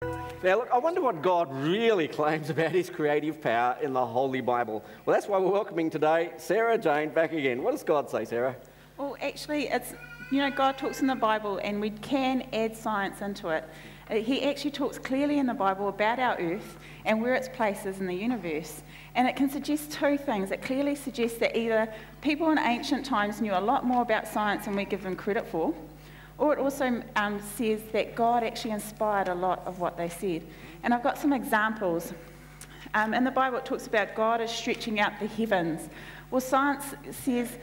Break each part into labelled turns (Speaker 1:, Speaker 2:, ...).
Speaker 1: Now, look, I wonder what God really claims about his creative power in the Holy Bible. Well, that's why we're welcoming today Sarah Jane back again. What does God say, Sarah?
Speaker 2: Well, actually, God talks in the Bible and we can add science into it. He actually talks clearly in the Bible about our earth and where its place is in the universe. And it can suggest two things. It clearly suggests that either people in ancient times knew a lot more about science than we give them credit for, or it also says that God actually inspired a lot of what they said. And I've got some examples. In the Bible, it talks about God is stretching out the heavens. Well, science says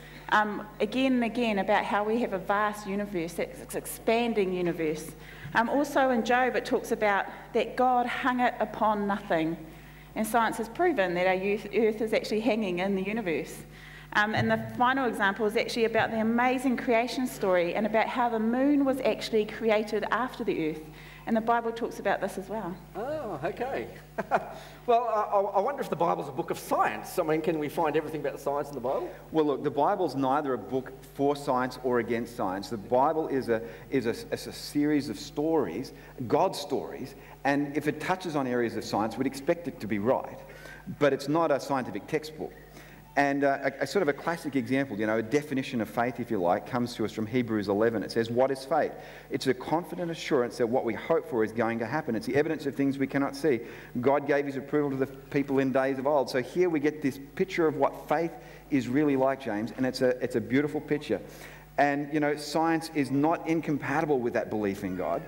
Speaker 2: again and again about how we have a vast universe, it's an expanding universe. Also in Job, it talks about that God hung it upon nothing. And science has proven that our earth is actually hanging in the universe. And the final example is actually about the amazing creation story and about how the moon was actually created after the earth. And the Bible talks about this as well.
Speaker 1: Oh, okay. Well, I wonder if the Bible's a book of science. I mean, can we find everything about science in the Bible?
Speaker 3: Well, look, the Bible's neither a book for science or against science. The Bible is a series of stories, God's stories, and if it touches on areas of science, we'd expect it to be right. But it's not a scientific textbook. And a sort of a classic example, a definition of faith, if you like, comes to us from Hebrews 11. It says, what is faith? It's a confident assurance that what we hope for is going to happen. It's the evidence of things we cannot see. God gave his approval to the people in days of old. So here we get this picture of what faith is really like, James, and it's a beautiful picture. And, science is not incompatible with that belief in God.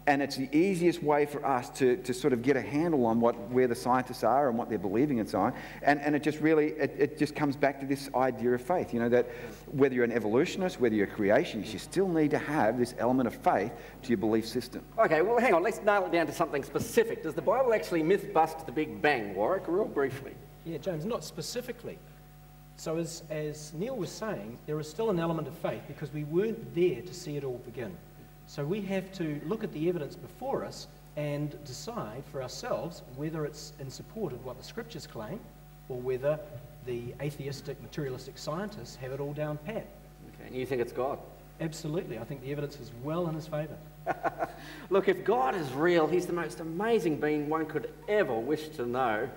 Speaker 3: And it's the easiest way for us to sort of get a handle on where the scientists are and what they're believing and so on. And it just really, it just comes back to this idea of faith, that whether you're an evolutionist, whether you're a creationist, you still need to have this element of faith to your belief system.
Speaker 1: Okay, well, hang on, let's nail it down to something specific. Does the Bible actually myth-bust the Big Bang, Warwick, real briefly?
Speaker 4: Yeah, James, not specifically. So as Neil was saying, there is still an element of faith because we weren't there to see it all begin. So we have to look at the evidence before us and decide for ourselves whether it's in support of what the scriptures claim or whether the atheistic, materialistic scientists have it all down pat.
Speaker 1: Okay, and you think it's God?
Speaker 4: Absolutely. I think the evidence is well in his favour.
Speaker 1: Look, if God is real, he's the most amazing being one could ever wish to know.